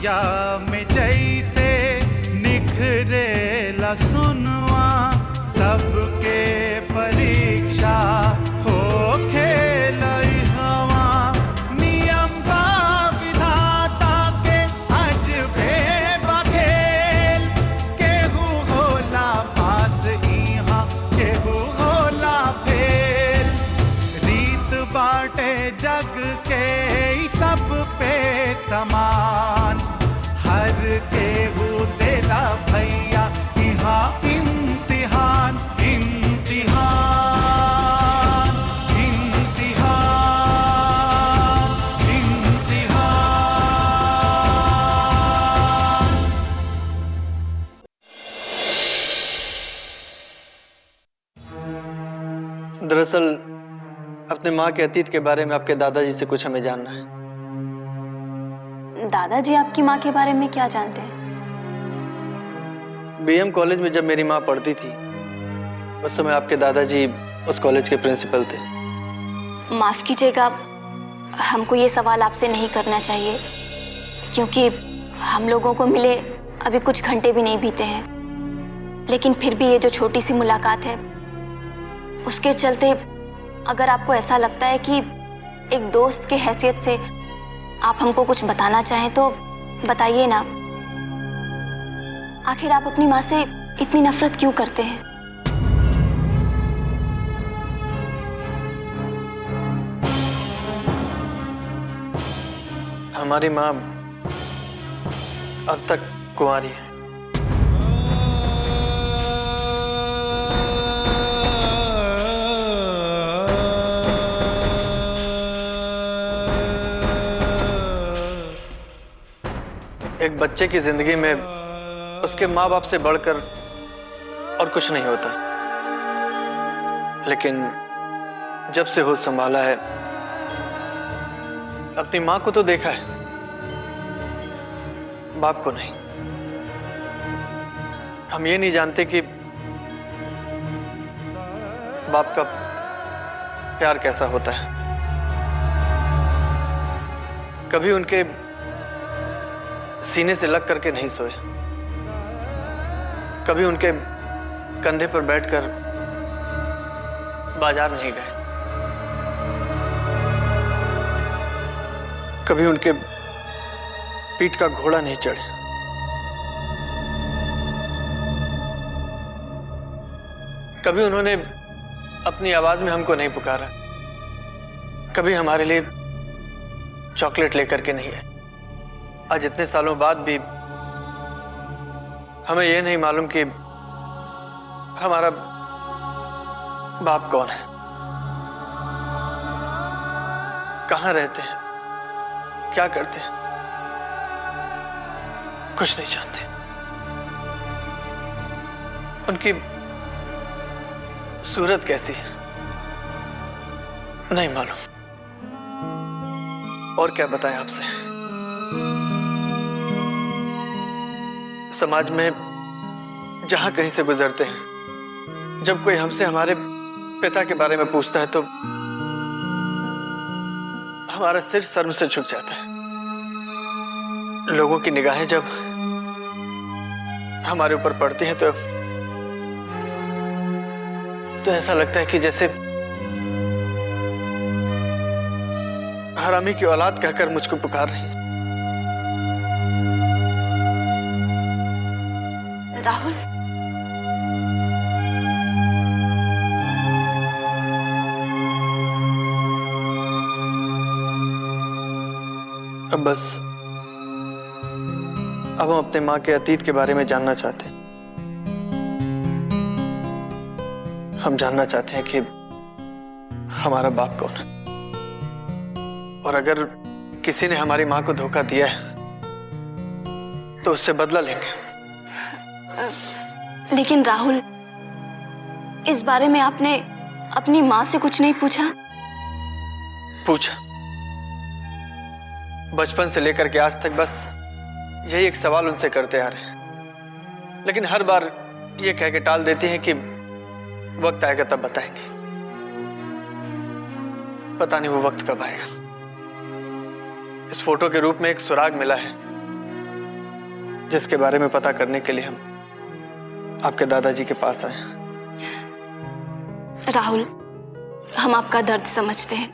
रतिया में जैसे निखरेला सुनवा, सबके परीक्षा हो खेलई हवा। नियम बा विधाता के अजबे बखेल, केहू होला पास इहाँ केहू होला फेल। रीत बाटे जग के ई सब पे समान, हर केहू तेरा भैया इहाँ इम्तिहान। इम्तिहान इम्तिहान इम्तिहान। दरअसल अपने माँ के अतीत के बारे में आपके दादाजी से कुछ हमें जानना है। दादाजी आपकी माँ के बारे में क्या जानते हैं? बीएम कॉलेज में जब मेरी माँ पढ़ती थी उस समय आपके दादाजी उस कॉलेज के प्रिंसिपल थे। माफ कीजिएगा, हमको ये सवाल आपसे नहीं करना चाहिए क्योंकि हम लोगों को मिले अभी कुछ घंटे भी नहीं बीते हैं। लेकिन फिर भी ये जो छोटी सी मुलाकात है उसके चलते अगर आपको ऐसा लगता है कि एक दोस्त के हैसियत से आप हमको कुछ बताना चाहें तो बताइए ना। आखिर आप अपनी माँ से इतनी नफरत क्यों करते हैं? हमारी माँ अब तक कुंवारी है। एक बच्चे की जिंदगी में उसके माँ बाप से बढ़कर और कुछ नहीं होता, लेकिन जब से होश संभाला है अपनी माँ को तो देखा है, बाप को नहीं। हम ये नहीं जानते कि बाप का प्यार कैसा होता है। कभी उनके सीने से लग करके नहीं सोए, कभी उनके कंधे पर बैठकर बाजार नहीं गए, कभी उनके पीठ का घोड़ा नहीं चढ़े, कभी उन्होंने अपनी आवाज में हमको नहीं पुकारा, कभी हमारे लिए चॉकलेट लेकर के नहीं आए। आज इतने सालों बाद भी हमें यह नहीं मालूम कि हमारा बाप कौन है, कहाँ रहते हैं, क्या करते हैं, कुछ नहीं जानते। उनकी सूरत कैसी है नहीं मालूम। और क्या बताएं आपसे। समाज में जहां कहीं से गुजरते हैं, जब कोई हमसे हमारे पिता के बारे में पूछता है तो हमारा सिर शर्म से झुक जाता है। लोगों की निगाहें जब हमारे ऊपर पड़ती हैं तो ऐसा लगता है कि जैसे हरामी की औलाद कहकर मुझको पुकार रही है। राहुल, अब हम अपने माँ के अतीत के बारे में जानना चाहते हैं। हम जानना चाहते हैं कि हमारा बाप कौन है, और अगर किसी ने हमारी माँ को धोखा दिया है तो उससे बदला लेंगे। लेकिन राहुल, इस बारे में आपने अपनी माँ से कुछ नहीं पूछा? पूछा, बचपन से लेकर के आज तक बस यही एक सवाल उनसे करते आ रहे हैं, लेकिन हर बार ये कह के टाल देती हैं कि वक्त आएगा तब बताएंगे। पता नहीं वो वक्त कब आएगा। इस फोटो के रूप में एक सुराग मिला है जिसके बारे में पता करने के लिए हम आपके दादाजी के पास आए। राहुल, हम आपका दर्द समझते हैं,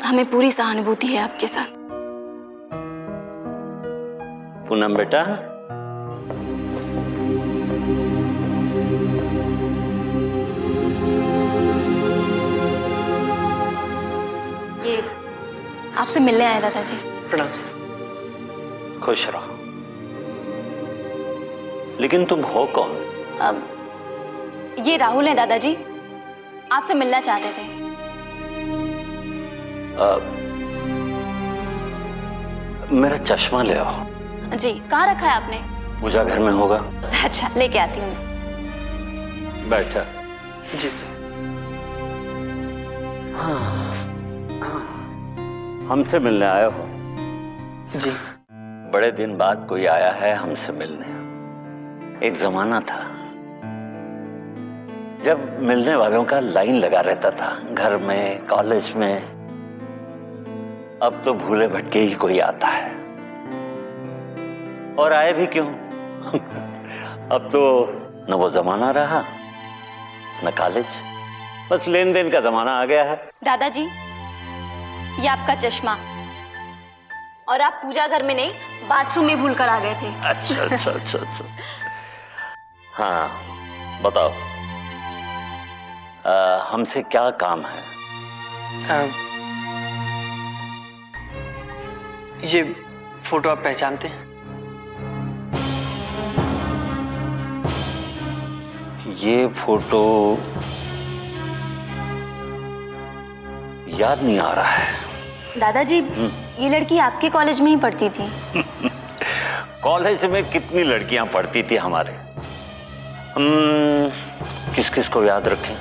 हमें पूरी सहानुभूति है आपके साथ। पूनम बेटा, ये आपसे मिलने आए दादाजी। प्रणाम सर। खुश रहो। लेकिन तुम हो कौन? अब ये राहुल है दादाजी, आपसे मिलना चाहते थे। मेरा चश्मा ले आओ। जी, कहाँ रखा है आपने? पूजा घर में होगा। अच्छा, लेके आती हूँ। बैठा। जी सर। हमसे मिलने आए हो? जी। बड़े दिन बाद कोई आया है हमसे मिलने। एक जमाना था जब मिलने वालों का लाइन लगा रहता था, घर में, कॉलेज में। अब तो भूले भटके ही कोई आता है। और आए भी क्यों? अब तो न वो जमाना रहा न कॉलेज, बस लेन देन का जमाना आ गया है। दादाजी, ये आपका चश्मा, और आप पूजा घर में नहीं, बाथरूम में भूल कर आ गए थे। अच्छा अच्छा अच्छा अच्छा। हाँ बताओ, हमसे क्या काम है? ये फोटो आप पहचानते हैं? ये फोटो याद नहीं आ रहा है। दादाजी, ये लड़की आपके कॉलेज में ही पढ़ती थी। कॉलेज में कितनी लड़कियां पढ़ती थी हमारे, हम किस किस को याद रखें?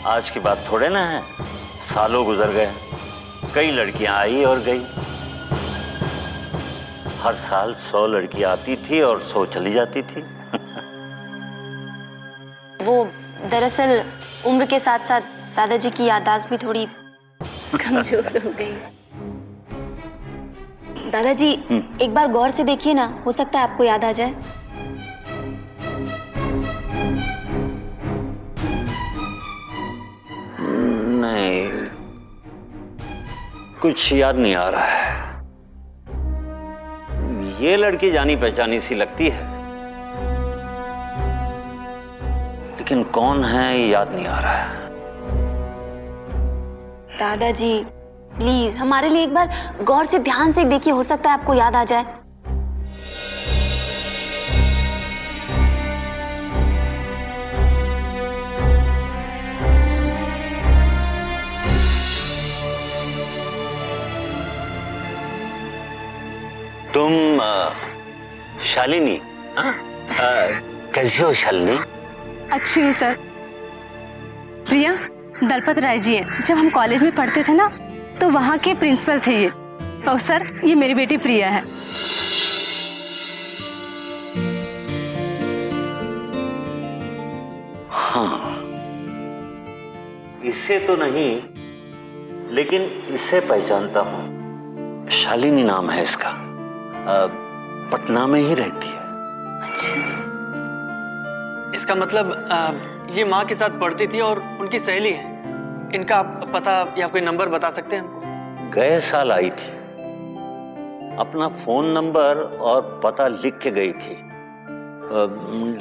आज की बात थोड़े ना है, सालों गुजर गए, कई लड़कियां आई और गई। हर साल 100 लड़कियां आती थी और 100 चली जाती थी। वो दरअसल उम्र के साथ साथ दादाजी की याददाश्त भी थोड़ी कमजोर हो गई। दादाजी, एक बार गौर से देखिए ना, हो सकता है आपको याद आ जाए। नहीं, कुछ याद नहीं आ रहा है। ये लड़की जानी पहचानी सी लगती है, लेकिन कौन है याद नहीं आ रहा है। दादाजी प्लीज हमारे लिए एक बार गौर से ध्यान से देखिए, हो सकता है आपको याद आ जाए। तुम शालिनी? कैसी हो शालिनी? अच्छी हूँ सर। प्रिया, दलपत राय जी हैं। जब हम कॉलेज में पढ़ते थे ना, तो वहाँ के प्रिंसिपल थे ये। और सर, ये मेरी बेटी प्रिया है। हाँ, इसे तो नहीं, लेकिन इसे पहचानता हूँ। शालिनी नाम है इसका, पटना में ही रहती है। अच्छा, इसका मतलब ये माँ के साथ पढ़ती थी और उनकी सहेली है। इनका आप पता या कोई नंबर बता सकते हैं हमको? गए साल आई थी, अपना फोन नंबर और पता लिख के गई थी।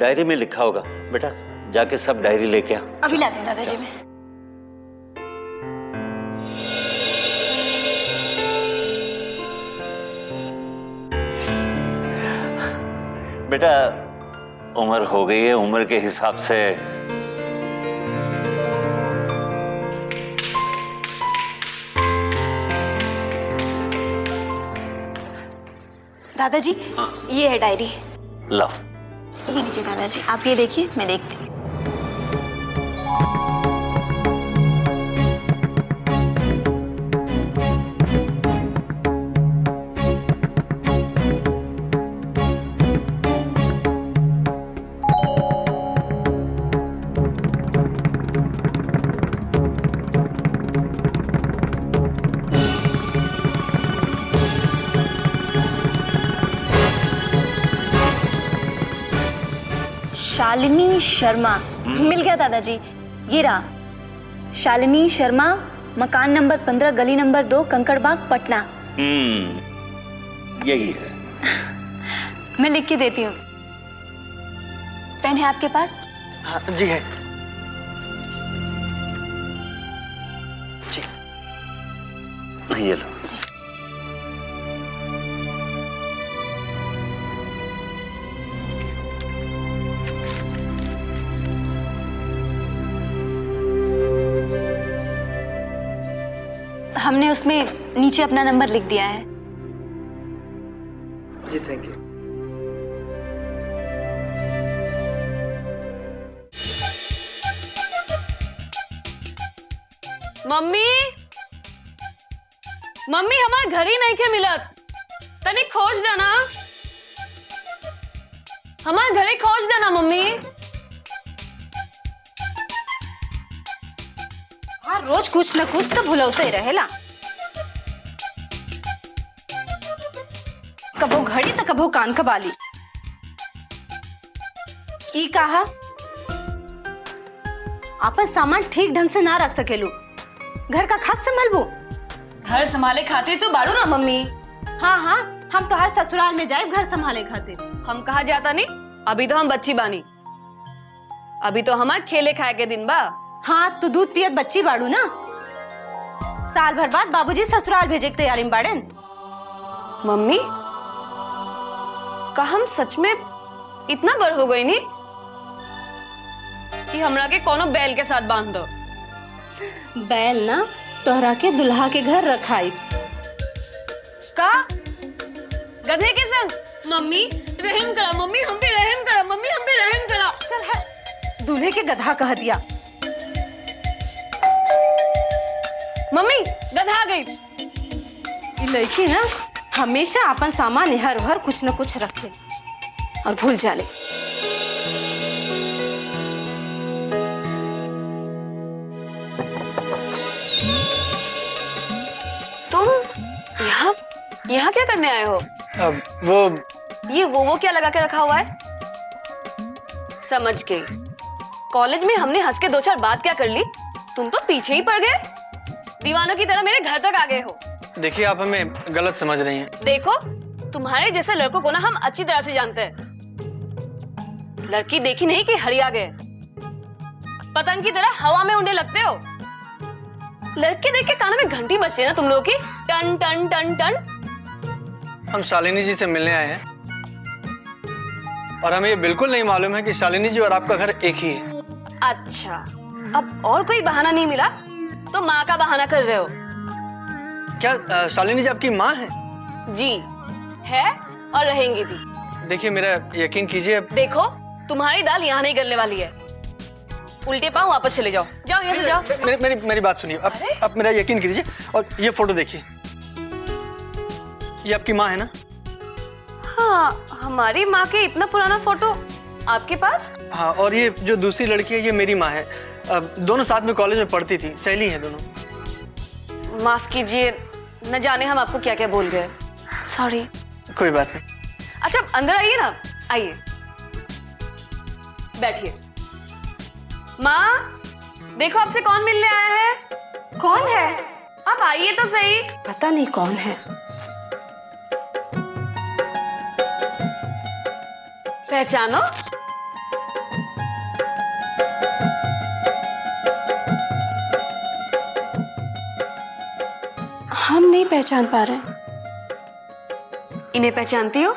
डायरी में लिखा होगा। बेटा जाके सब डायरी लेके आ। अभी लाते हैं दादाजी में। बेटा उम्र हो गई है, उम्र के हिसाब से दादाजी, ये है डायरी। लो। ये लीजिए दादाजी, आप ये देखिए, मैं देखती हूँ। शालिनी शर्मा, मिल गया दादाजी, ये रहा। शालिनी शर्मा, मकान नंबर 15, गली नंबर 2, कंकड़बाग, पटना। यही है। मैं लिख के देती हूँ। पेन है आपके पास? हाँ जी है जी। ये लो। जी। हमने उसमें नीचे अपना नंबर लिख दिया है। जी थैंक यू। मम्मी मम्मी हमार घर ही नहीं के मिलत, तनी खोज देना, हमार घर ही खोज देना मम्मी। हाँ, रोज कुछ न कुछ तो भुलौते ही रहेला। कबो घड़ी तो कबो कान का बाली। ई कहा आपन सामान ठीक ढंग से ना रख सकेलू, घर का खाद संभलबू। घर संभाले खातिर तो बाड़ू ना मम्मी। हाँ हाँ, हम तो हर ससुराल में जाए घर संभाले खातिर। हम कहा जाता नहीं, अभी तो हम बच्ची बानी, अभी तो हमार खेले खाए के दिन बा। हाँ, तो दूध पियत बच्ची बाड़ू ना। साल भर बाद बाबूजी ससुराल भेजे के तैयारी में बाड़न। मम्मी का हम सच में इतना बड़ हो गई नी कि हमरा के कोनो बैल के साथ बांध दो। बैल ना तोहरा के दुल्हा के घर रखाई। का गधे के संग? मम्मी रहम करा, मम्मी हम पे रहम करा, मम्मी हम पे रहम करा। चल है, दूल्हे के गधा कह दिया। मम्मी गधा गई। ये लड़की ना हमेशा अपन सामान इधर उधर कुछ न कुछ रखे और भूल जाले। तुम यहाँ यहाँ क्या करने आए हो? अब वो ये वो क्या लगा के रखा हुआ है? समझ गई, कॉलेज में हमने हंस के 2-4 बात क्या कर ली, तुम तो पीछे ही पड़ गए, दीवानों की तरह मेरे घर तक आ गए हो। देखिए, आप हमें गलत समझ रही हैं। देखो, तुम्हारे जैसे लड़कों को ना हम अच्छी तरह से जानते हैं। लड़की देखी नहीं कि हरिया गए, पतंग की तरह हवा में उड़ने लगते हो। लड़के देख के कान में घंटी बजती है ना तुम लोगों की, टन टन टन टन। हम शालिनी जी से मिलने आए हैं और हमें ये बिल्कुल नहीं मालूम है कि शालिनी जी और आपका घर एक ही है। अच्छा, अब और कोई बहाना नहीं मिला तो माँ का बहाना कर रहे हो? क्या शालिनी जी आपकी माँ है? जी है, और रहेंगी भी। देखिए, मेरा यकीन कीजिए। देखो, तुम्हारी दाल यहाँ नहीं गलने वाली है। उल्टे पाँव वापस चले जाओ, जाओ यहाँ से जाओ। मेरी बात सुनिए। अब मेरा यकीन कीजिए और ये फोटो देखिए, ये आपकी माँ है ना? हाँ, हमारी माँ के इतना पुराना फोटो आपके पास? हाँ, और ये जो दूसरी लड़की है ये मेरी माँ है। दोनों साथ में कॉलेज में पढ़ती थी, सहेली है दोनों। माफ कीजिए, न जाने हम आपको क्या क्या बोल गए, सॉरी। कोई बात नहीं। अच्छा, अंदर आइए ना, आइए बैठिए। माँ देखो, आपसे कौन मिलने आया है? कौन है? आप आइए तो सही। पता नहीं कौन है। पहचानो। हम नहीं पहचान पा रहे। इन्हें पहचानती हो?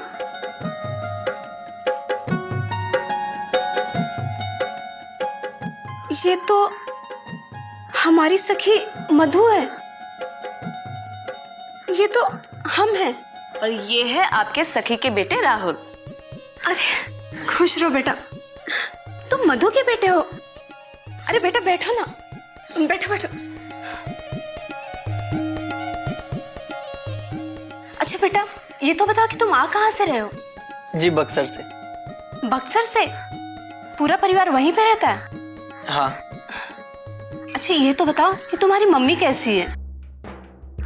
ये तो हमारी सखी मधु है। ये तो हम हैं। और ये है आपके सखी के बेटे राहुल। अरे खुश रहो बेटा, तुम मधु के बेटे हो। अरे बेटा बैठो ना, बैठो बैठो। अच्छा बेटा, ये तो बताओ कि तुम आ कहाँ से रहे हो? जी, बक्सर से। बक्सर से? पूरा परिवार वहीं पे रहता है? हाँ। अच्छा ये तो बताओ कि तुम्हारी मम्मी कैसी है?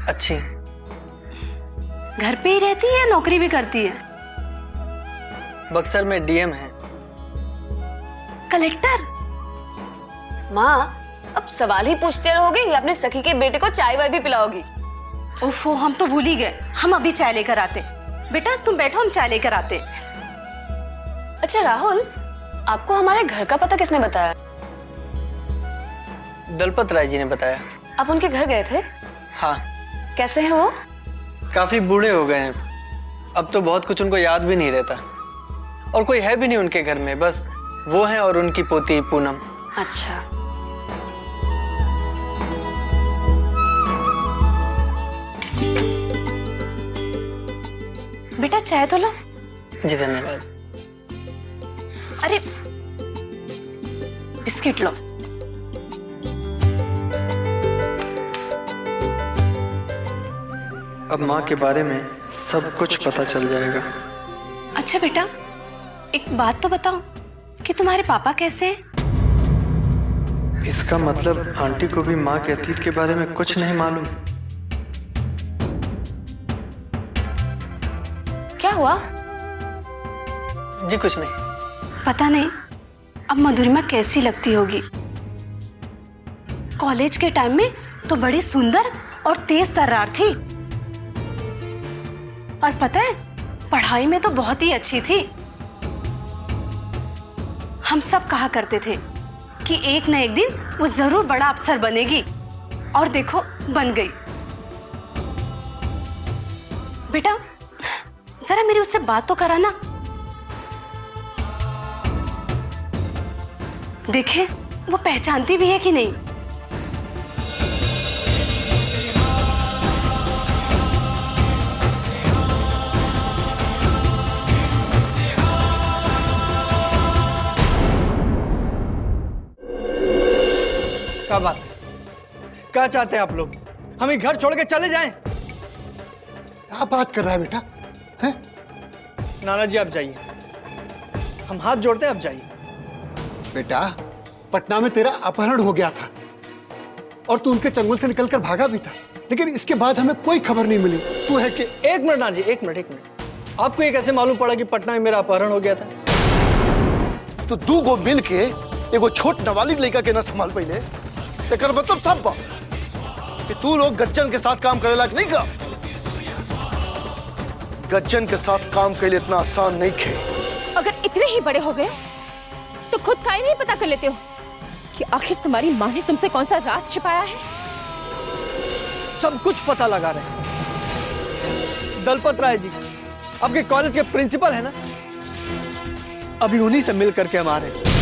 अच्छी। घर पे ही रहती है या नौकरी भी करती है? बक्सर में डीएम है। कलेक्टर? माँ, अब सवाल ही पूछते रहोगे या अपने सखी के बेटे को चाय वाय भी पिलाओगी? ओफो, हम तो भूल ही गए, हम अभी चाय लेकर आते। बेटा तुम बैठो, हम चाय लेकर आते। अच्छा राहुल, आपको हमारे घर का पता किसने बताया? दलपत राय जी ने बताया। आप उनके घर गए थे? हाँ। कैसे हैं वो? काफी बूढ़े हो गए हैं, अब तो बहुत कुछ उनको याद भी नहीं रहता, और कोई है भी नहीं उनके घर में, बस वो हैं और उनकी पोती पूनम। अच्छा। बेटा चाय तो लो। जी धन्यवाद। अरे बिस्किट लो। अब माँ के बारे में सब कुछ पता चल जाएगा। अच्छा बेटा, एक बात तो बताओ कि तुम्हारे पापा कैसे हैं? इसका मतलब आंटी को भी माँ के अतीत के बारे में कुछ नहीं मालूम। क्या हुआ? जी कुछ नहीं। पता नहीं अब मधुरिमा कैसी लगती होगी। कॉलेज के टाइम में तो बड़ी सुंदर और तेज तर्रार थी, और पता है पढ़ाई में तो बहुत ही अच्छी थी। हम सब कहा करते थे कि एक न एक दिन वो जरूर बड़ा अफसर बनेगी, और देखो बन गई। बेटा जरा मेरी उससे बात तो कराना, देखें वो पहचानती भी है कि नहीं। क्या बात है? क्या चाहते हैं आप लोग? हमें घर छोड़ के चले जाएं? क्या बात कर रहा है बेटा? हैं? नाना जी आप जाइए, हम हाथ जोड़ते हैं, आप जाइए। बेटा पटना में तेरा अपहरण हो गया था और तू उनके चंगुल से निकलकर भागा भी था, लेकिन इसके बाद हमें कोई खबर नहीं मिली। तू है कि एक मिनट नाना जी, एक मिनट। आपको ये कैसे मालूम पड़ा कि पटना में मेरा अपहरण हो गया था? तो दू गो मिल के एगो छोट नाबालिग लड़का के ना संभाल पहले, एकर मतलब सब बा कि तू लोग गज्जन के साथ काम करे लायक नहीं का। गज्जन के साथ काम के लिए इतना आसान नहीं खे। अगर इतने ही बड़े हो गए तो खुद का ही नहीं पता कर लेते हो कि आखिर तुम्हारी माँ ने तुमसे कौन सा राज छिपाया है? सब कुछ पता लगा रहे हैं। दलपत राय जी आपके कॉलेज के प्रिंसिपल है ना, अभी उन्हीं से मिल करके हम आ रहे हैं।